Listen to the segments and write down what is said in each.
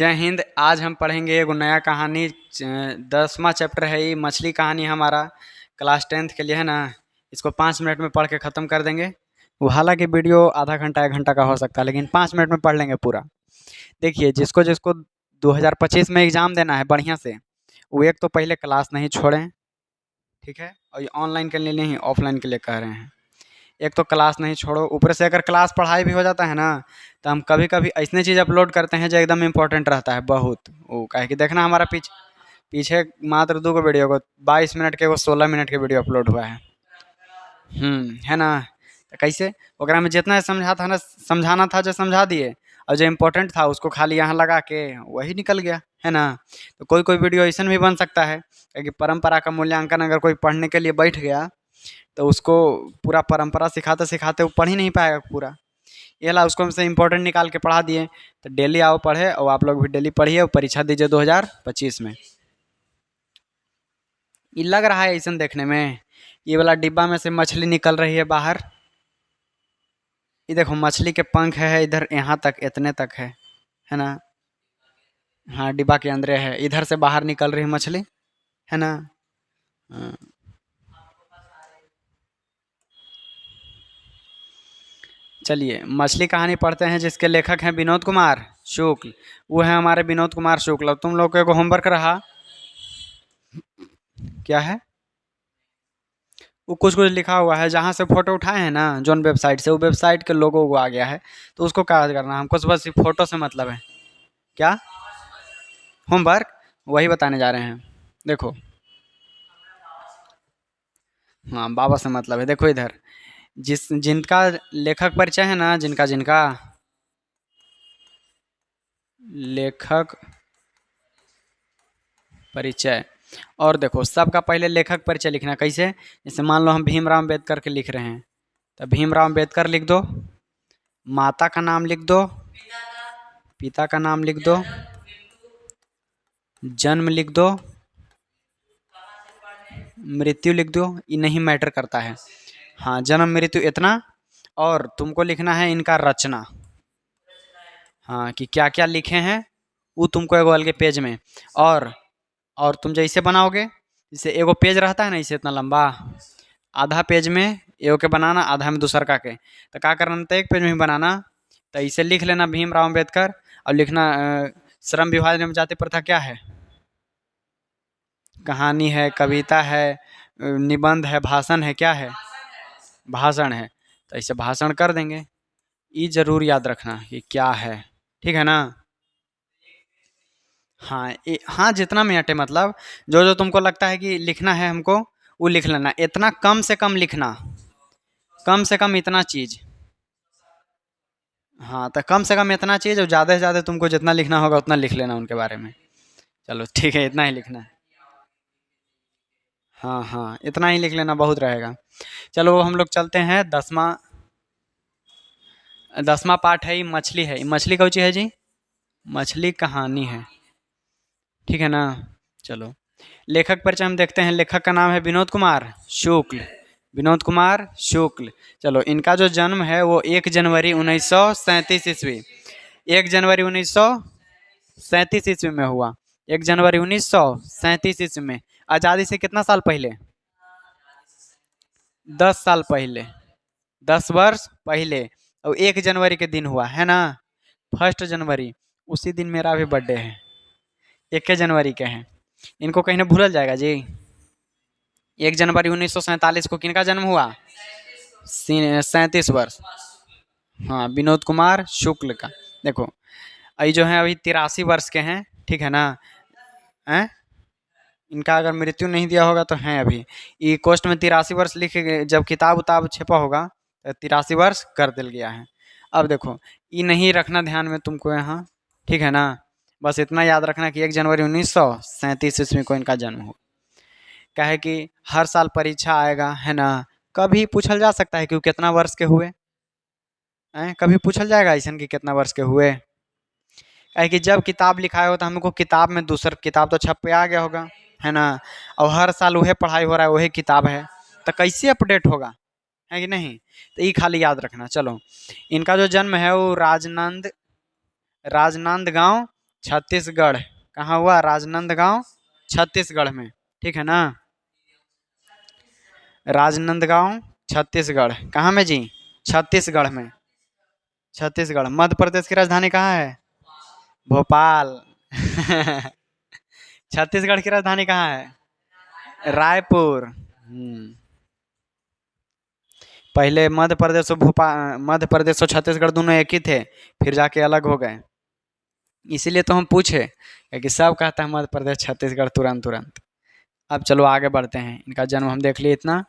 जय हिंद। आज हम पढ़ेंगे एगो नया कहानी। 10वां चैप्टर है ये, मछली कहानी हमारा। क्लास 10th के लिए है ना। इसको 5 मिनट में पढ़ के ख़त्म कर देंगे। वो हालांकि वीडियो आधा घंटा 1 घंटा का हो सकता है, लेकिन 5 मिनट में पढ़ लेंगे पूरा। देखिए, जिसको जिसको 2025 में एग्ज़ाम देना है बढ़िया से, वो एक तो पहले क्लास नहीं छोड़ें। ठीक है, और ये ऑनलाइन के लिए नहीं, ऑफलाइन के लिए कह रहे हैं। एक तो क्लास नहीं छोड़ो, ऊपर से अगर क्लास पढ़ाई भी हो जाता है ना, तो हम कभी कभी ऐसी चीज़ अपलोड करते हैं जो एकदम इम्पोर्टेंट रहता है बहुत। वो काहे कि देखना, हमारा पीछे पीछे मात्र 2 गो वीडियो को 22 मिनट के, वो 16 मिनट के वीडियो अपलोड हुआ है। है ना। तो कैसे ओकरा में जितना समझा था ना, समझाना था जो समझा दिए, और जो इम्पोर्टेंट था उसको खाली यहाँ लगा के वही निकल गया, है ना। तो कोई कोई वीडियो ऐसा भी बन सकता है कि परंपरा का मूल्यांकन अगर कोई पढ़ने के लिए बैठ गया, तो उसको पूरा परंपरा सिखाते सिखाते वो पढ़ ही नहीं पाएगा पूरा। ये ला, उसको हमसे इम्पोर्टेंट निकाल के पढ़ा दिए। तो डेली आओ पढ़े, और आप लोग भी डेली पढ़िए और परीक्षा दीजिए 2025 में। ये लग रहा है ऐसा देखने में, ये वाला डिब्बा में से मछली निकल रही है बाहर। ये देखो, मछली के पंख है इधर, यहाँ तक, इतने तक है ना। हाँ, डिब्बा के अंदर है, इधर से बाहर निकल रही है मछली, है ना। हाँ। चलिए, मछली कहानी पढ़ते हैं, जिसके लेखक हैं विनोद कुमार शुक्ल। वो है हमारे विनोद कुमार शुक्ल। और तुम लोग को एगो होमवर्क रहा, क्या है, वो कुछ कुछ लिखा हुआ है, जहाँ से फोटो उठाए हैं ना, जोन वेबसाइट से, वो वेबसाइट के लोगो को आ गया है। तो उसको क्या करना है, हमको बस फोटो से मतलब है। क्या होमवर्क, वही बताने जा रहे हैं। देखो, हाँ, बाबा से मतलब है। देखो इधर, जिनका लेखक परिचय है ना, जिनका जिनका लेखक परिचय, और देखो सबका पहले लेखक परिचय लिखना। कैसे, जैसे मान लो हम भीमराव अम्बेडकर के लिख रहे हैं, तो भीमराव अम्बेडकर लिख दो, माता का नाम लिख दो, पिता का नाम लिख दो, जन्म लिख दो, मृत्यु लिख दो। ये नहीं मैटर करता है। हाँ, जन्म मृत्यु इतना। और तुमको लिखना है इनका रचना। हाँ, कि क्या क्या लिखे हैं, वो तुमको एगो अलग पेज में। और तुम जैसे बनाओगे, जैसे एगो पेज रहता है ना, इसे इतना लंबा, आधा पेज में एगो के बनाना, आधा में दूसर का के। तो क्या करना था, एक पेज में ही बनाना। तो इसे लिख लेना भीमराव अम्बेडकर, और लिखना श्रम विभाजन में जाति प्रथा क्या है, कहानी है, कविता है, निबंध है, भाषण है, क्या है, भाषण है। तो ऐसे भाषण कर देंगे। ये जरूर याद रखना कि क्या है, ठीक है ना। हाँ, हाँ, जितना मिनट है, मतलब जो जो तुमको लगता है कि लिखना है हमको, वो लिख लेना। इतना कम से कम लिखना, कम से कम इतना चीज़। हाँ, तो कम से कम इतना चीज़, और ज़्यादा से ज़्यादा तुमको जितना लिखना होगा उतना लिख लेना उनके बारे में। चलो ठीक है, इतना ही लिखना है। हाँ हाँ, इतना ही लिख लेना, बहुत रहेगा। चलो हम लोग चलते हैं 10वां पार्ट है, ये मछली है। ये मछली कौन सी है जी, मछली कहानी है, ठीक है ना। चलो, लेखक परिचय हम देखते हैं। लेखक का नाम है विनोद कुमार शुक्ल, विनोद कुमार शुक्ल। चलो, इनका जो जन्म है वो 1 जनवरी 1937 ईस्वी, 1 जनवरी 1937 ईस्वी में हुआ। 1 जनवरी 1937 ईस्वी में, आज़ादी से कितना साल पहले, 10 साल पहले, 10 वर्ष पहले। और 1 जनवरी के दिन हुआ, है ना, 1 जनवरी। उसी दिन मेरा भी बर्थडे है, 1 जनवरी के हैं। इनको कहीं ना भूलल जाएगा जी। 1 जनवरी 1947 को किनका जन्म हुआ, 37 वर्ष। हाँ, विनोद कुमार शुक्ल का। देखो, ये जो है अभी 83 वर्ष के हैं, ठीक है ना। हैं, इनका अगर मृत्यु नहीं दिया होगा तो हैं अभी। ये कोस्ट में 83 वर्ष लिखे गए, जब किताब उताब छपा होगा तो 83 वर्ष कर दिल गया है। अब देखो, ये नहीं रखना ध्यान में तुमको यहाँ, ठीक है ना। बस इतना याद रखना कि 1 जनवरी 1937 ईस्वी को इनका जन्म हो। क्या है कि हर साल परीक्षा आएगा, है ना। कभी पूछल जा सकता है कि वो कितना वर्ष के हुए हैं, कभी पूछल जाएगा ऐसा कि कितना वर्ष के हुए। क्या है कि जब किताब लिखाया हो तो हमको किताब में दूसर किताब तो छप पे आ गया होगा, है ना। और हर साल वही पढ़ाई हो रहा है, वही किताब है, तो कैसे अपडेट होगा, है कि नहीं। तो ये खाली याद रखना। चलो, इनका जो जन्म है वो राजनंद, राजनांदगांव छत्तीसगढ़ कहाँ हुआ? राजनांदगांव छत्तीसगढ़ में, ठीक है ना? राजनांदगांव छत्तीसगढ़ कहाँ में जी? छत्तीसगढ़ में। छत्तीसगढ़। मध्य प्रदेश की राजधानी कहाँ है? भोपाल। छत्तीसगढ़ की राजधानी कहाँ है? रायपुर। पहले मध्य प्रदेश और छत्तीसगढ़ दोनों एक ही थे, फिर जाके अलग हो गए। इसीलिए तो हम पूछे, क्योंकि सब कहता है मध्य प्रदेश छत्तीसगढ़ तुरंत तुरंत। अब चलो आगे बढ़ते हैं, इनका जन्म हम देख लिए इतना।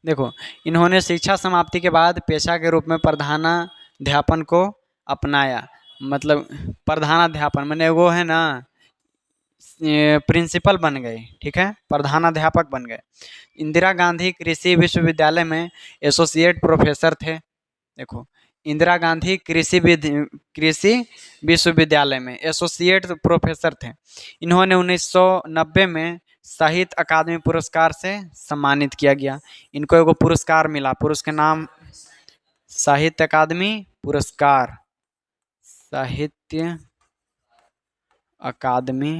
देखो, इन्होंने शिक्षा समाप्ति के बाद पेशा के रूप में प्रधानाध्यापन को अपनाया। मतलब प्रधानाध्यापन मैंने वो है ना, प्रिंसिपल बन गए, ठीक है, प्रधानाध्यापक बन गए। इंदिरा गांधी कृषि विश्वविद्यालय में एसोसिएट प्रोफेसर थे। देखो, इंदिरा गांधी कृषि विश्वविद्यालय में एसोसिएट प्रोफेसर थे। इन्होंने 1990 में साहित्य अकादमी पुरस्कार से सम्मानित किया गया। इनको एगो पुरस्कार मिला, पुरुष के नाम साहित्य अकादमी पुरस्कार, साहित्य अकादमी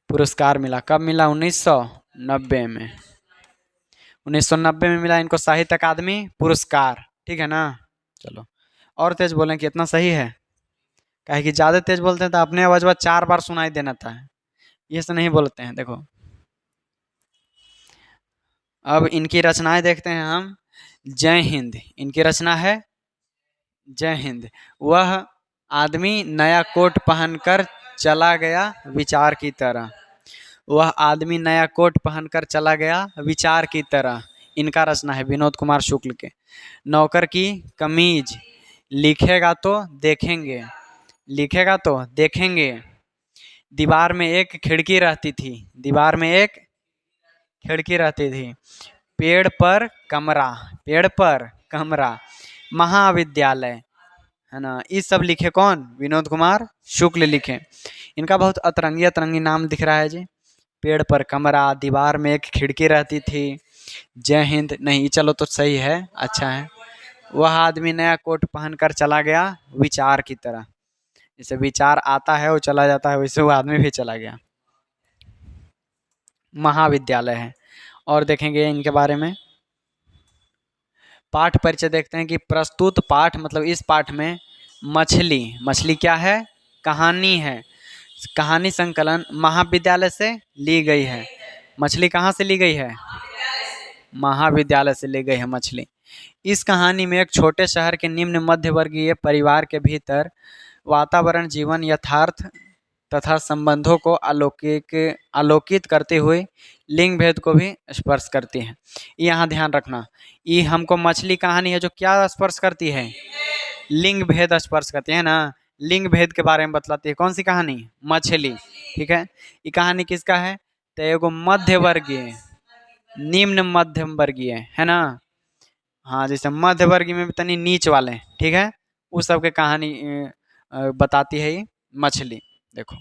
पुरस्कार मिला। कब मिला? 1990 में। 1990 में मिला इनको साहित्य अकादमी पुरस्कार, ठीक है ना? चलो और तेज बोलें कि इतना सही है, काहे कि ज़्यादा तेज बोलते हैं तो अपने आवाज 4 बार सुनाई देना था, ये से नहीं बोलते हैं। देखो, अब इनकी रचनाएं देखते हैं हम। जय हिंद इनकी रचना है, जय हिंद। वह आदमी नया कोट पहनकर चला गया विचार की तरह। वह आदमी नया कोट पहनकर चला गया विचार की तरह, इनका रचना है, विनोद कुमार शुक्ल के। नौकर की कमीज, लिखेगा तो देखेंगे, लिखेगा तो देखेंगे। दीवार में एक खिड़की रहती थी, दीवार में एक खिड़की रहती थी। पेड़ पर कमरा, पेड़ पर कमरा। महाविद्यालय, है ना? ये सब लिखे कौन? विनोद कुमार शुक्ल लिखे। इनका बहुत अतरंगी अतरंगी नाम दिख रहा है जी। पेड़ पर कमरा, दीवार में एक खिड़की रहती थी, जय हिंद नहीं, चलो तो सही है, अच्छा है। वह आदमी नया कोट पहनकर चला गया विचार की तरह। जैसे विचार आता है वो चला जाता है, वैसे वो आदमी भी चला गया। महाविद्यालय है। और देखेंगे इनके बारे में। पाठ परिचय देखते हैं कि प्रस्तुत पाठ, मतलब इस पाठ में मछली, मछली क्या है? कहानी है। कहानी संकलन महाविद्यालय से ली गई है। मछली कहाँ से ली गई है? महाविद्यालय से ली गई है मछली। इस कहानी में एक छोटे शहर के निम्न मध्यवर्गीय परिवार के भीतर वातावरण, जीवन, यथार्थ तथा संबंधों को आलोकित करते हुए लिंग भेद को भी स्पर्श करती है। यहाँ ध्यान रखना, ये हमको मछली कहानी है जो क्या स्पर्श करती है? लिंग भेद स्पर्श करती है ना, लिंग भेद के बारे में बतलाती है। कौन सी कहानी? मछली, ठीक है। ये कहानी किसका है? तो एगो मध्य वर्गीय, निम्न मध्यम वर्गीय, है ना? हाँ, जैसे मध्य वर्गीय में भी तनी नीच वाले, ठीक है, उस सब के कहानी बताती है ये मछली। देखो,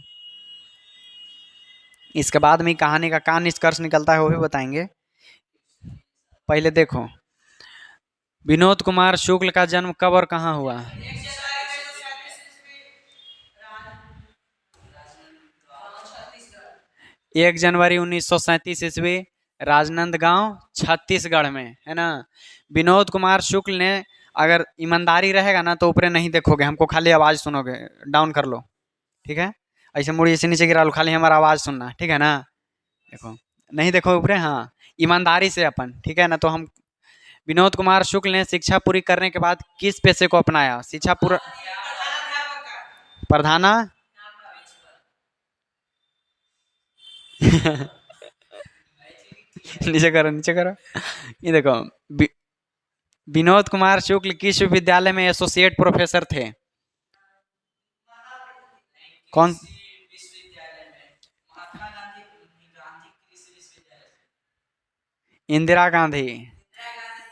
इसके बाद में कहानी का क्या निष्कर्ष निकलता है वो भी बताएंगे। पहले देखो, विनोद कुमार शुक्ल का जन्म कब और कहाँ हुआ? 1 जनवरी 1937 ईस्वी, राजनांदगांव छत्तीसगढ़ में, है ना? विनोद कुमार शुक्ल ने, अगर ईमानदारी रहेगा ना तो ऊपरे नहीं देखोगे, हमको खाली आवाज़ सुनोगे। डाउन कर लो, ठीक है, ऐसे मुड़ी ऐसे नीचे गिरा लो, खाली हमारा आवाज़ सुनना, ठीक है ना? देखो, नहीं देखो ऊपरे, हाँ, ईमानदारी से अपन, ठीक है ना? तो हम, विनोद कुमार शुक्ल ने शिक्षा पूरी करने के बाद किस पेशे को अपनाया? शिक्षा पूरा, प्रधाना नीचे करो, नीचे करो। ये देखो, विनोद कुमार शुक्ल किस विश्वविद्यालय में एसोसिएट प्रोफेसर थे? कौन? इंदिरा गांधी,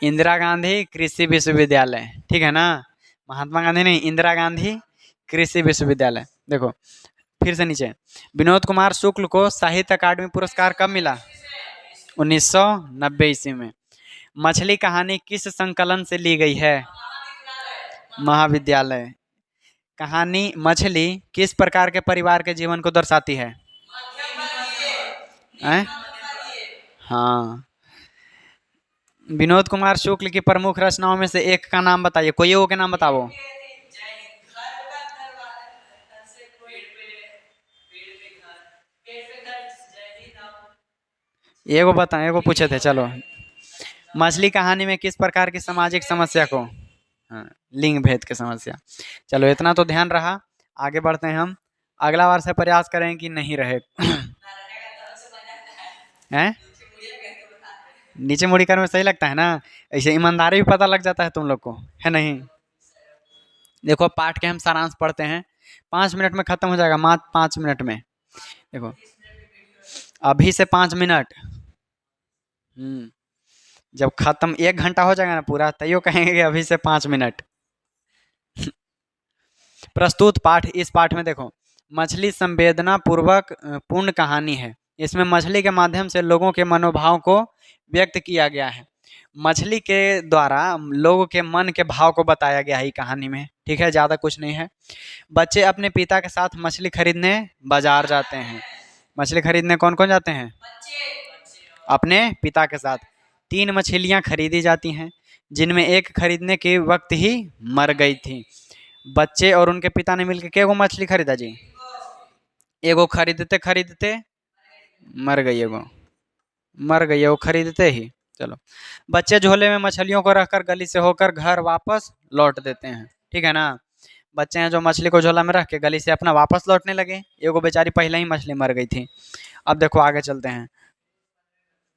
इंदिरा गांधी कृषि विश्वविद्यालय, ठीक है ना? महात्मा गांधी नहीं, इंदिरा गांधी कृषि विश्वविद्यालय। देखो, फिर से नीचे। विनोद कुमार शुक्ल को साहित्य अकादमी पुरस्कार कब मिला? 1990 ईस्वी में। मछली कहानी किस संकलन से ली गई है? महाविद्यालय। कहानी मछली किस प्रकार के परिवार के जीवन को दर्शाती है? हैं? हाँ। विनोद कुमार शुक्ल की प्रमुख रचनाओं में से एक का नाम बताइए, कोई एगो के नाम बताओ। एगो बता, एगो पूछे थे, चलो। मछली कहानी में किस प्रकार की सामाजिक समस्या को? हाँ, लिंग भेद की समस्या। चलो इतना तो ध्यान रहा, आगे बढ़ते हैं हम। अगला बार से प्रयास करें कि नहीं रहे। हैं? नीचे मुड़ी कर में सही लगता है ना, ऐसे ईमानदारी भी पता लग जाता है तुम लोग को, है नहीं? देखो पाठ के हम सारांश पढ़ते हैं, 5 मिनट में खत्म हो जाएगा, मात्र 5 मिनट में। देखो अभी से 5 मिनट, जब खत्म 1 घंटा हो जाएगा ना पूरा, तैयो कहेंगे कि अभी से 5 मिनट। प्रस्तुत पाठ, इस पाठ में देखो, मछली संवेदना पूर्वक पूर्ण कहानी है। इसमें मछली के माध्यम से लोगों के मनोभाव को व्यक्त किया गया है। मछली के द्वारा लोगों के मन के भाव को बताया गया है कहानी में, ठीक है, ज़्यादा कुछ नहीं है। बच्चे अपने पिता के साथ मछली खरीदने बाजार जाते हैं। मछली खरीदने कौन कौन जाते हैं? अपने पिता के साथ। 3 मछलियाँ खरीदी जाती हैं, जिनमें एक खरीदने के वक्त ही मर गई थी। बच्चे और उनके पिता ने मिलकर के मछली खरीदा जी? एगो खरीदते खरीदते मर गई, एगो मर गई, एगो खरीदते ही। चलो, बच्चे झोले में मछलियों को रखकर गली से होकर घर वापस लौट देते हैं, ठीक है ना? बच्चे हैं जो मछली को झोला में रख के गली से अपना वापस लौटने लगे, एगो बेचारी पहले ही मछली मर गई थी। अब देखो आगे चलते हैं,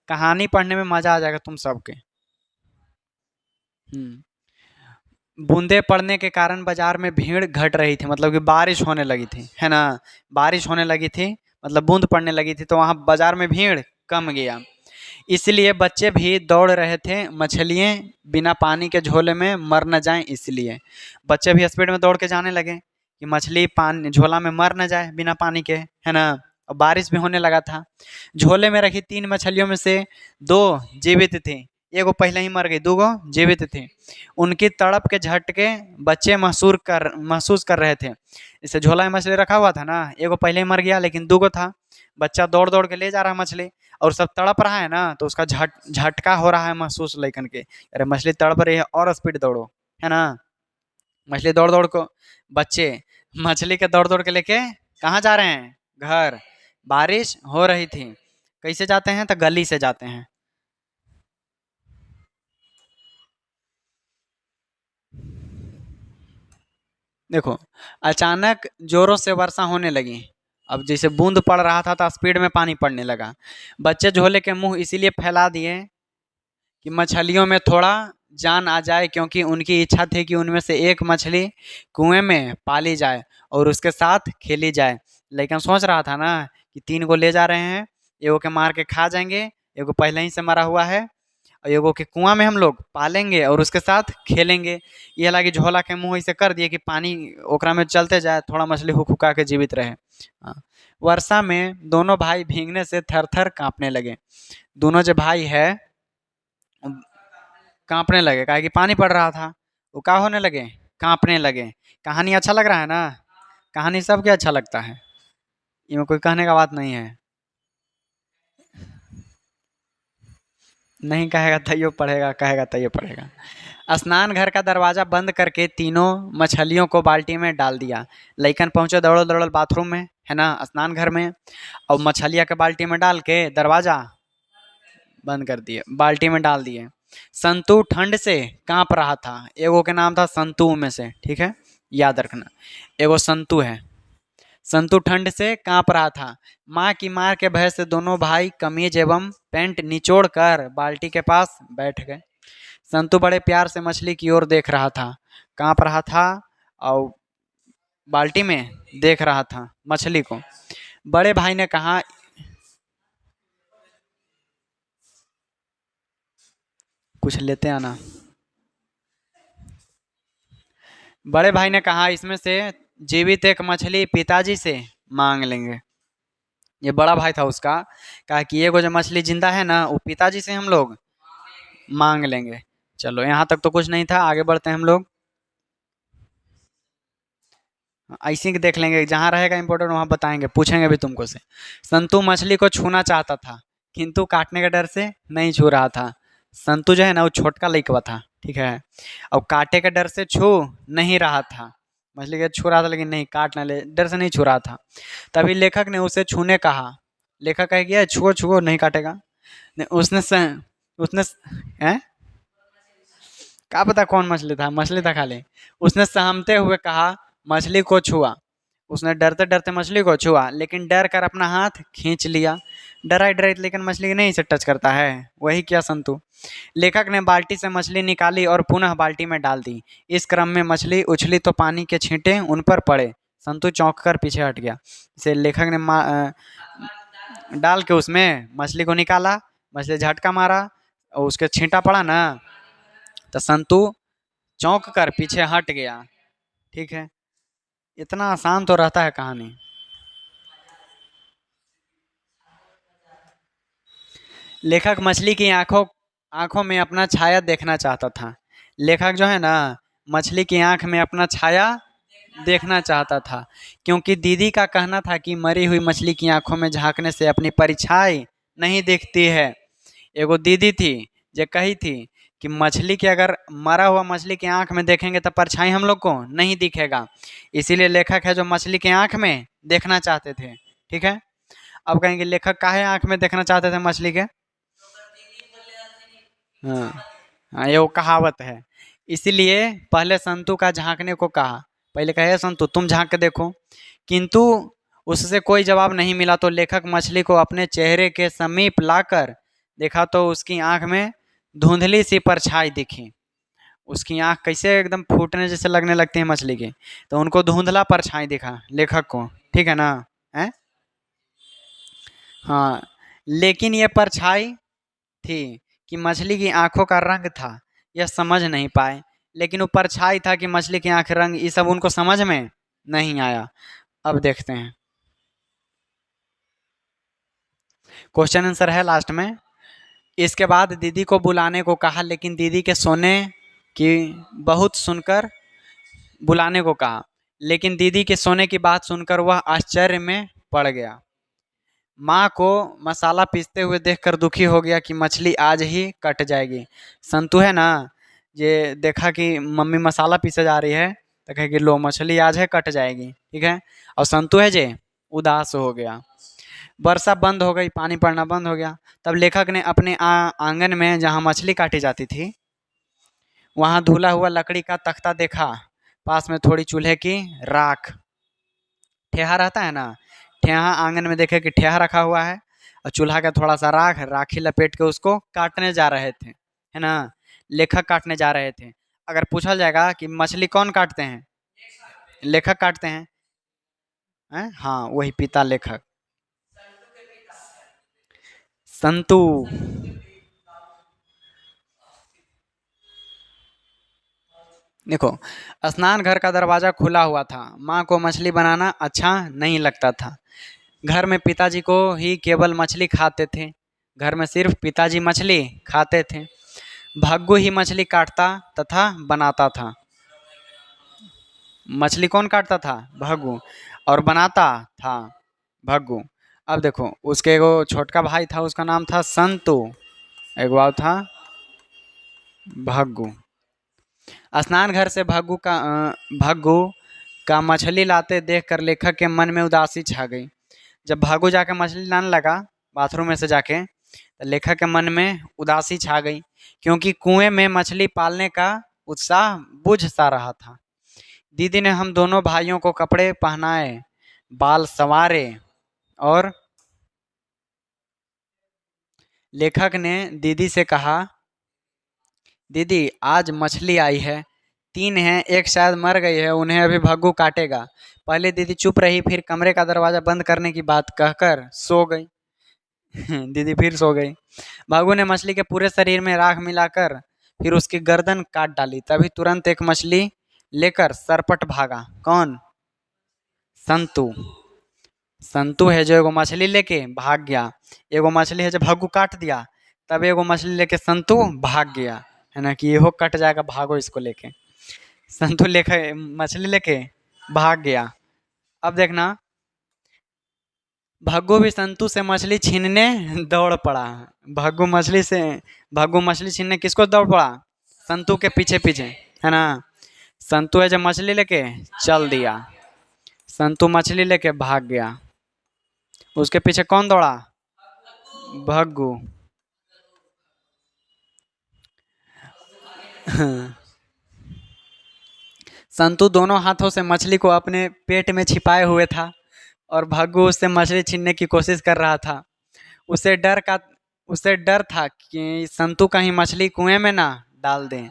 कहानी पढ़ने में मजा आ जाएगा तुम सबके। बूंदे पड़ने के कारण बाजार में भीड़ घट रही थी, मतलब कि बारिश होने लगी थी, है ना? बारिश होने लगी थी, मतलब बूंद पड़ने लगी थी, तो वहाँ बाजार में भीड़ कम गया। इसलिए बच्चे भी दौड़ रहे थे, मछलियाँ बिना पानी के झोले में मर न जाएं, इसलिए बच्चे भी स्पीड में दौड़ के जाने लगे कि मछली पानी झोला में मर न जाए बिना पानी के, है ना? और बारिश भी होने लगा था। झोले में रखी 3 मछलियों में से 2 जीवित थी, एगो पहले ही मर गई, 2 गो जीवित थी। उनकी तड़प के झटके बच्चे महसूस कर रहे थे। इसे झोला में मछली रखा हुआ था ना, एगो पहले ही मर गया लेकिन 2 गो था। बच्चा दौड़ दौड़ के ले जा रहा है मछली, और सब तड़प रहा है ना, तो उसका झटका हो रहा है महसूस लेकिन के, अरे मछली तड़प रही है और स्पीड दौड़ो, है ना? मछली दौड़ दौड़ को, बच्चे मछली के दौड़ दौड़ के लेके कहाँ जा रहे हैं? घर। बारिश हो रही थी, कैसे जाते हैं? तो गली से जाते हैं। देखो अचानक जोरों से वर्षा होने लगी, अब जैसे बूंद पड़ रहा था तो स्पीड में पानी पड़ने लगा। बच्चे झोले के मुंह इसीलिए फैला दिए कि मछलियों में थोड़ा जान आ जाए, क्योंकि उनकी इच्छा थी कि उनमें से एक मछली कुएं में पाली जाए और उसके साथ खेली जाए। लेकिन सोच रहा था ना कि 3 को ले जा रहे हैं, एगो के मार के खा जाएंगे, एगो पहले ही से मरा हुआ है, और एगो के कुआं में हम लोग पालेंगे और उसके साथ खेलेंगे। ये लगी झोला के मुंह ऐसे कर दिए कि पानी ओकरा में चलते जाए, थोड़ा मछली हुक के जीवित रहे। हाँ। वर्षा में दोनों भाई भीगने से थर थर कांपने लगे। दोनों जो भाई है कांपने लगे, काहे कि पानी पड़ रहा था, वो क्या होने लगे? कांपने लगे। कहानी अच्छा लग रहा है ना? कहानी सबके अच्छा लगता है, इसमें कोई कहने का बात नहीं है। नहीं कहेगा तैयो पढ़ेगा, कहेगा तैयो पढ़ेगा। स्नान घर का दरवाजा बंद करके तीनों मछलियों को बाल्टी में डाल दिया। लइकन पहुंचे दौड़ल दौड़ल बाथरूम में, है ना, स्नान घर में, और मछलिया के बाल्टी में डाल के दरवाजा बंद कर दिए, बाल्टी में डाल दिए। संतू ठंड से कांप रहा था, एगो के नाम था संतू में से, ठीक है, याद रखना, एगो संतू है। संतू ठंड से कांप रहा था। माँ की मार के भय से दोनों भाई कमीज एवं पैंट निचोड़ कर बाल्टी के पास बैठ गए। संतू बड़े प्यार से मछली की ओर देख रहा था, कांप रहा था और बाल्टी में देख रहा था मछली को। बड़े भाई ने कहा, कुछ लेते आना। बड़े भाई ने कहा, इसमें से जीवित एक मछली पिताजी से मांग लेंगे। ये बड़ा भाई था उसका, कहा कि ये को जो मछली जिंदा है ना वो पिताजी से हम लोग मांग लेंगे। चलो यहाँ तक तो कुछ नहीं था, आगे बढ़ते हैं हम लोग। ऐसे ही देख लेंगे, जहाँ रहेगा इंपॉर्टेंट वहाँ बताएंगे, पूछेंगे भी तुमको से। संतू मछली को छूना चाहता था किंतु काटने के डर से नहीं छू रहा था। संतू जो है ना वो छोटका लइकवा था, ठीक है। अब काटे के डर से छू नहीं रहा था, मछली के छू रहा था लेकिन नहीं, काट ना ले डर से नहीं छू रहा था। तभी लेखक ने उसे छूने कहा। लेखक कह गया छुओ छुओ नहीं काटेगा। उसने उसने हैं, क्या पता कौन मछली था, मछली था खाली। उसने सहमते हुए कहा मछली को छुआ। उसने डरते डरते मछली को छुआ लेकिन डर कर अपना हाथ खींच लिया। डरा डरा लेकिन मछली नहीं से टच करता है, वही किया संतु। लेखक ने बाल्टी से मछली निकाली और पुनः बाल्टी में डाल दी। इस क्रम में मछली उछली तो पानी के छींटे उन पर पड़े। संतु चौंक कर पीछे हट गया। इसे लेखक ने डाल के उसमें मछली को निकाला, मछली झटका मारा और उसके छींटा पड़ा ना, तो संतु चौंक कर पीछे हट गया। ठीक है, इतना आसान तो रहता है कहानी। लेखक मछली की आंखों आंखों में अपना छाया देखना चाहता था। लेखक जो है ना मछली की आंख में अपना छाया देखना चाहता था, क्योंकि दीदी का कहना था कि मरी हुई मछली की आंखों में झांकने से अपनी परछाई नहीं दिखती है। एगो दीदी थी जो कही थी कि मछली की अगर मरा हुआ मछली की आंख में देखेंगे तो परछाई हम लोग को नहीं दिखेगा। इसीलिए लेखक है जो मछली की आंख में देखना चाहते थे। ठीक है, अब कहेंगे लेखक काहे आंख में देखना चाहते थे मछली के। हाँ, हाँ ये वो कहावत है। इसीलिए पहले संतु का झांकने को कहा। पहले कहे संतु तुम झांक के देखो, किंतु उससे कोई जवाब नहीं मिला। तो लेखक मछली को अपने चेहरे के समीप लाकर देखा तो उसकी आंख में धुंधली सी परछाई दिखी। उसकी आंख कैसे एकदम फूटने जैसे लगने लगती है मछली की, तो उनको धुंधला परछाई दिखा लेखक को। ठीक है ना, है। हाँ, लेकिन ये परछाई थी कि मछली की आंखों का रंग था यह समझ नहीं पाए। लेकिन वो परछाई था कि मछली की आंख रंग, ये सब उनको समझ में नहीं आया। अब देखते हैं, क्वेश्चन आंसर है लास्ट में। इसके बाद दीदी को बुलाने को कहा, लेकिन दीदी के सोने की बहुत सुनकर बुलाने को कहा, लेकिन दीदी के सोने की बात सुनकर वह आश्चर्य में पड़ गया। माँ को मसाला पीसते हुए देखकर दुखी हो गया कि मछली आज ही कट जाएगी। संतु है ना, ये देखा कि मम्मी मसाला पीसे जा रही है तो कहे कि लो मछली आज है कट जाएगी। ठीक है, और संतु है जे उदास हो गया। वर्षा बंद हो गई, पानी पड़ना बंद हो गया। तब लेखक ने अपने आंगन में जहाँ मछली काटी जाती थी वहाँ धुला हुआ लकड़ी का तख्ता देखा। पास में थोड़ी चूल्हे की राख, ठेहा रहता है ना, ठेहा आंगन में देखे कि ठेहा रखा हुआ है और चूल्हा का थोड़ा सा राखी लपेट के उसको काटने जा रहे थे, है ना। लेखक काटने जा रहे थे। अगर पूछा जाएगा कि मछली कौन काटते हैं, लेखक काटते हैं, हाँ वही पिता लेखक संतु। देखो, स्नान घर का दरवाजा खुला हुआ था। माँ को मछली बनाना अच्छा नहीं लगता था। घर में पिताजी को ही केवल मछली खाते थे। घर में सिर्फ पिताजी मछली खाते थे। भग्गू ही मछली काटता तथा बनाता था। मछली कौन काटता था, भग्गू, और बनाता था भग्गू। अब देखो उसके एगो छोटका भाई था, उसका नाम था संतु, एगो और था भग्गू। स्नान घर से भग्गू का मछली लाते देखकर लेखक के मन में उदासी छा गई। जब भग्गू जाके मछली लाने लगा बाथरूम में से जाके, तो लेखक के मन में उदासी छा गई, क्योंकि कुएं में मछली पालने का उत्साह बुझ सा रहा था। दीदी ने हम दोनों भाइयों को कपड़े पहनाए, बाल संवारे और लेखक ने दीदी से कहा दीदी आज मछली आई है, तीन हैं, एक शायद मर गई है, उन्हें अभी भग्गू काटेगा। पहले दीदी चुप रही, फिर कमरे का दरवाजा बंद करने की बात कहकर सो गई। दीदी फिर सो गई। भग्गू ने मछली के पूरे शरीर में राख मिलाकर फिर उसकी गर्दन काट डाली। तभी तुरंत एक मछली लेकर सरपट भागा। कौन, संतु। संतु है जो एगो मछली लेके भाग गया, एगो मछली है जो भग्गू काट दिया, तब एगो मछली लेके संतु भाग गया, है ना, कि येहो कट जाएगा, भागो इसको लेके। संतु लेके मछली लेके भाग गया। अब देखना, भग्गू भी संतु से मछली छीनने दौड़ पड़ा। भग्गू मछली से भग्गू मछली छीनने किसको दौड़ पड़ा? संतु के पीछे पीछे, है ना। संतु है जब मछली लेके चल दिया, संतु मछली लेके भाग गया, उसके पीछे कौन दौड़ा? भग्गू। संतु दोनों हाथों से मछली को अपने पेट में छिपाए हुए था और भग्गू उससे मछली छीनने की कोशिश कर रहा था। उसे डर का उसे डर था कि संतु कहीं मछली कुएं में ना डाल दें।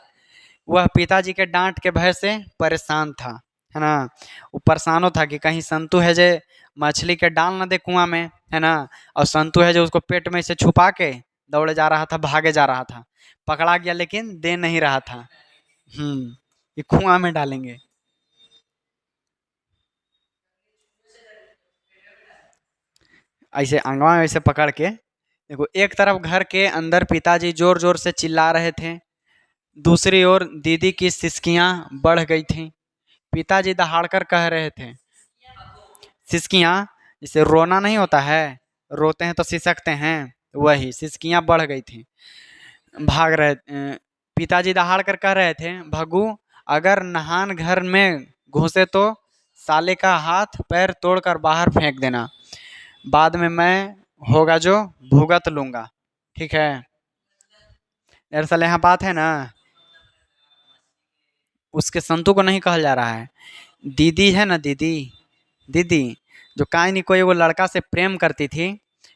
वह पिताजी के डांट के भय से परेशान था, है ना। वो परेशानो था कि कहीं संतु है जे मछली के डाल ना दे कुआं में, है ना। और संतु है जो उसको पेट में से छुपा के दौड़े जा रहा था, भागे जा रहा था, पकड़ा गया लेकिन दे नहीं रहा था। ये कुआं में डालेंगे। ऐसे अंगवा में ऐसे पकड़ के देखो, एक तरफ घर के अंदर पिताजी जोर जोर से चिल्ला रहे थे, दूसरी ओर दीदी की सिसकियां बढ़ गई थीं। पिताजी दहाड़कर कह रहे थे, सिसकियां जैसे रोना नहीं होता है, रोते हैं तो सिसकते हैं, वही सिसकियां बढ़ गई थी। भाग रहे पिताजी दहाड़ कर कह रहे थे, भगू अगर नहान घर में घुसे तो साले का हाथ पैर तोड़कर बाहर फेंक देना, बाद में मैं होगा जो भुगत लूंगा, ठीक है। दरअसल यहाँ बात है ना, उसके संतु को नहीं कहा जा रहा है, दीदी है ना, दीदी दीदी जो काहे नहीं कोई वो लड़का से प्रेम करती थी,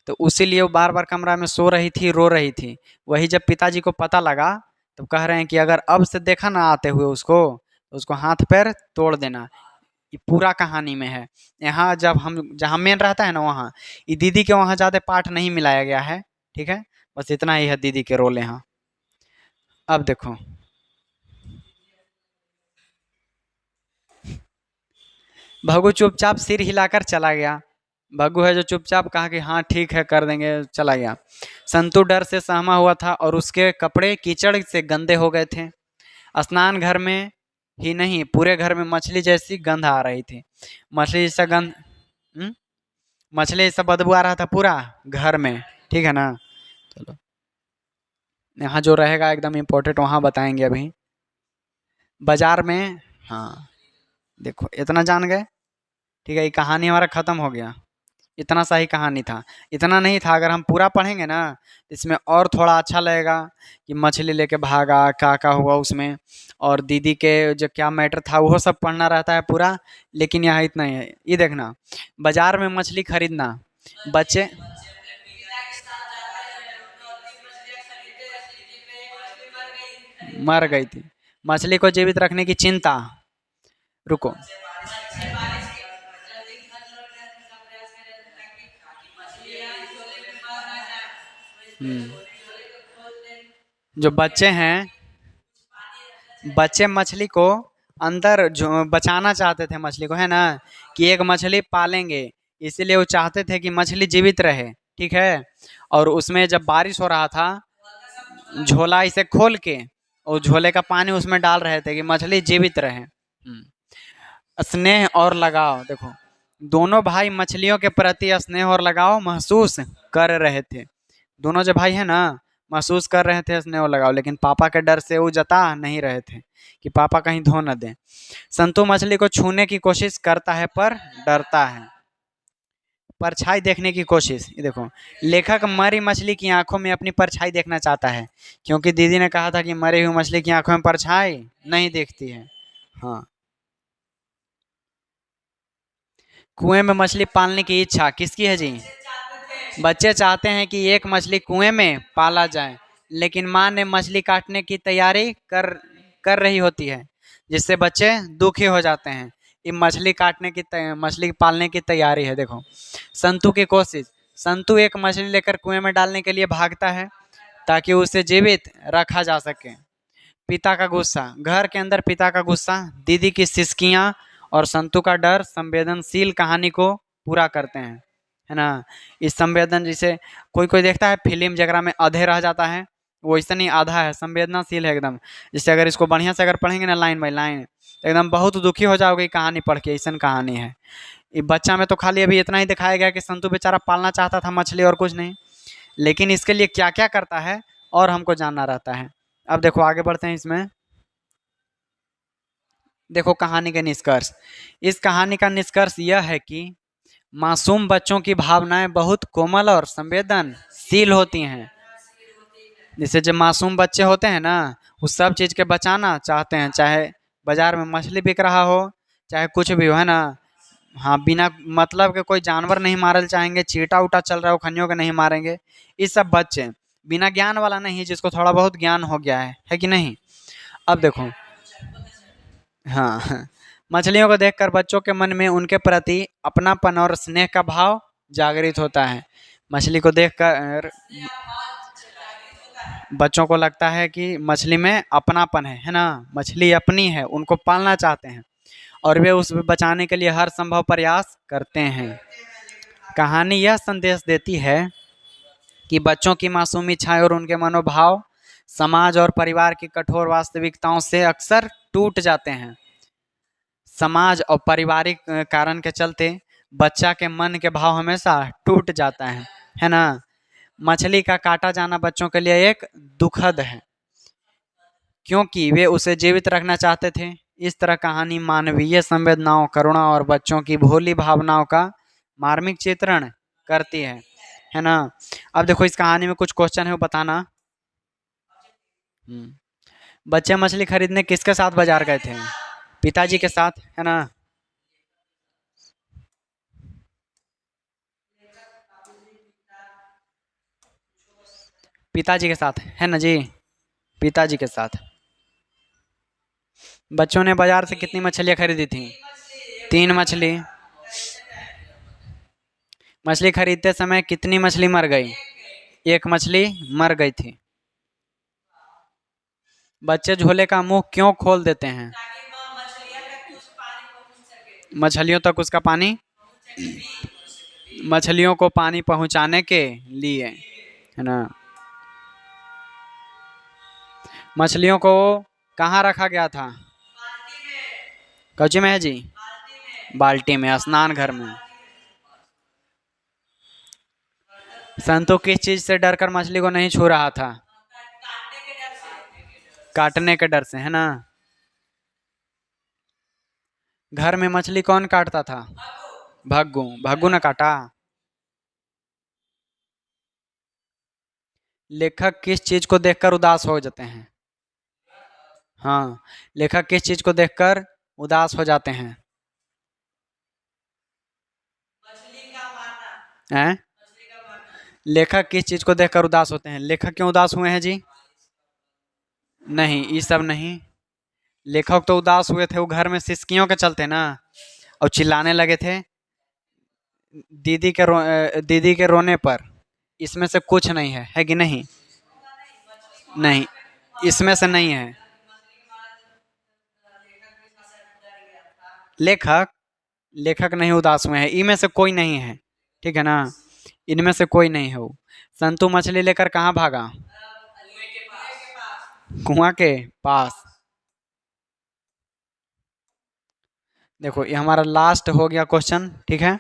तो उसीलिए वो बार बार कमरा में सो रही थी, रो रही थी। वही जब पिताजी को पता लगा तो कह रहे हैं कि अगर अब से देखा ना आते हुए उसको, तो उसको हाथ पैर तोड़ देना। ये पूरा कहानी में है। यहाँ जब हम जहाँ मेन रहता है ना, वहाँ ये दीदी के वहाँ ज़्यादा पार्ट नहीं मिलाया गया है, ठीक है। बस इतना ही है दीदी के रोल यहाँ। अब देखो, भगू चुपचाप सिर हिलाकर चला गया। भग्गू है जो चुपचाप कहा कि हाँ ठीक है कर देंगे, चला गया। संतु डर से सहमा हुआ था और उसके कपड़े कीचड़ से गंदे हो गए थे। स्नान घर में ही नहीं, पूरे घर में मछली जैसी गंध आ रही थी। मछली जैसा गंध, मछली जैसा बदबू आ रहा था पूरा घर में, ठीक है ना। चलो, यहाँ जो रहेगा एकदम इम्पोर्टेंट वहाँ बताएंगे अभी। बाजार में, हाँ देखो इतना जान गए, ठीक है। ये कहानी हमारा ख़त्म हो गया, इतना सा ही कहानी था। इतना नहीं था, अगर हम पूरा पढ़ेंगे ना इसमें और थोड़ा अच्छा लगेगा कि मछली लेके भागा, क्या हुआ उसमें, और दीदी के जो क्या मैटर था वो सब पढ़ना रहता है पूरा। लेकिन यहाँ इतना ही है। ये देखना, बाजार में मछली खरीदना, बच्चे मर गई थी, मछली को जीवित रखने की चिंता। रुको, हम्म, जो बच्चे हैं, बच्चे मछली को अंदर जो बचाना चाहते थे मछली को, है ना, कि एक मछली पालेंगे, इसीलिए वो चाहते थे कि मछली जीवित रहे, ठीक है। और उसमें जब बारिश हो रहा था, झोला इसे खोल के और झोले का पानी उसमें डाल रहे थे कि मछली जीवित रहे। स्नेह और लगाव, देखो दोनों भाई मछलियों के प्रति स्नेह और लगाव महसूस कर रहे थे। दोनों जो भाई है ना, महसूस कर रहे थे स्नेह और लगाव, लेकिन पापा के डर से वो जता नहीं रहे थे कि पापा कहीं धो न दें। संतु मछली को छूने की कोशिश करता है पर डरता है। परछाई देखने की कोशिश, ये देखो, लेखक मरी मछली की आंखों में अपनी परछाई देखना चाहता है, क्योंकि दीदी ने कहा था कि मरी हुई मछली की आंखों में परछाई नहीं दिखती है। हाँ, कुएं में मछली पालने की इच्छा किसकी है जी? बच्चे चाहते हैं कि एक मछली कुएं में पाला जाए, लेकिन माँ ने मछली काटने की तैयारी कर रही होती है, जिससे बच्चे दुखी हो जाते हैं। ये मछली काटने की मछली पालने की तैयारी है। देखो, संतु की कोशिश, संतु एक मछली लेकर कुएं में डालने के लिए भागता है ताकि उसे जीवित रखा जा सके। पिता का गुस्सा, घर के अंदर पिता का गुस्सा, दीदी की सिसकियां और संतु का डर संवेदनशील कहानी को पूरा करते हैं, है ना। इस संवेदन जैसे कोई कोई देखता है फिल्म जगरा में आधे रह जाता है, वो ऐसा नहीं, आधा है, संवेदनशील है एकदम। जैसे अगर इसको बढ़िया से अगर पढ़ेंगे ना लाइन बाई लाइन, तो एकदम बहुत दुखी हो जाओगे कहानी पढ़ के, ऐसा कहानी है। ये बच्चा में तो खाली अभी इतना ही दिखाया गया कि संतु बेचारा पालना चाहता था मछली और कुछ नहीं, लेकिन इसके लिए क्या क्या करता है और हमको जानना रहता है। अब देखो आगे बढ़ते हैं इसमें। देखो कहानी का निष्कर्ष, इस कहानी का निष्कर्ष यह है कि मासूम बच्चों की भावनाएं बहुत कोमल और संवेदनशील होती हैं। जैसे जो मासूम बच्चे होते हैं ना, वो सब चीज़ के बचाना चाहते हैं, चाहे बाजार में मछली बिक रहा हो, चाहे कुछ भी हो, है ना। हाँ, बिना मतलब के कोई जानवर नहीं मारल चाहेंगे, चीटा उटा चल रहा है उखनियों के नहीं मारेंगे। ये सब बच्चे बिना ज्ञान वाला नहीं, जिसको थोड़ा बहुत ज्ञान हो गया है कि नहीं। अब देखो, हाँ, मछलियों को देखकर बच्चों के मन में उनके प्रति अपनापन और स्नेह का भाव जागृत होता है। मछली को देखकर बच्चों को लगता है कि मछली में अपनापन है ना, मछली अपनी है, उनको पालना चाहते हैं और वे उस बचाने के लिए हर संभव प्रयास करते हैं। कहानी यह संदेश देती है कि बच्चों की मासूम इच्छाएं और उनके मनोभाव समाज और परिवार की कठोर वास्तविकताओं से अक्सर टूट जाते हैं। समाज और पारिवारिक कारण के चलते बच्चा के मन के भाव हमेशा टूट जाता है ना। मछली का काटा जाना बच्चों के लिए एक दुखद है, क्योंकि वे उसे जीवित रखना चाहते थे। इस तरह कहानी मानवीय संवेदनाओं, करुणा और बच्चों की भोली भावनाओं का मार्मिक चित्रण करती है ना। अब देखो इस कहानी में कुछ क्वेश्चन है, वो बताना। बच्चे मछली खरीदने किसके साथ बाजार गए थे? पिताजी के साथ, है ना। पिताजी के साथ, है ना जी, पिताजी के साथ। बच्चों ने बाजार से कितनी मछलियाँ खरीदी थी? 3 मछली। मछली खरीदते समय कितनी मछली मर गई? 1 मछली मर गई थी। बच्चे झोले का मुंह क्यों खोल देते हैं? मछलियों तक उसका पानी, मछलियों को पानी पहुंचाने के लिए, है ना। मछलियों को कहाँ रखा गया था? कौची में है जी? बाल्टी में, स्नान घर में। संतु किस चीज से डरकर मछली को नहीं छू रहा था? काटने के डर से, है ना। घर में मछली कौन काटता था? भग्गू। भग्गू ने काटा। लेखक किस चीज को देखकर उदास हो जाते हैं? हाँ, लेखक किस चीज को देखकर उदास हो जाते हैं? हैं? लेखक किस चीज को देखकर उदास होते हैं? लेखक क्यों उदास हुए हैं जी? नहीं, ये सब नहीं। लेखक तो उदास हुए थे वो घर में सिसकियों के चलते ना, और चिल्लाने लगे थे दीदी के रोने पर। इसमें से कुछ नहीं है कि नहीं? नहीं, इसमें से नहीं है। लेखक लेखक नहीं उदास हुए हैं, इनमें से कोई नहीं है, ठीक है ना। इनमें से कोई नहीं है वो। संतु मछली लेकर कहाँ भागा? कुआं के पास। देखो ये हमारा लास्ट हो गया क्वेश्चन, ठीक है।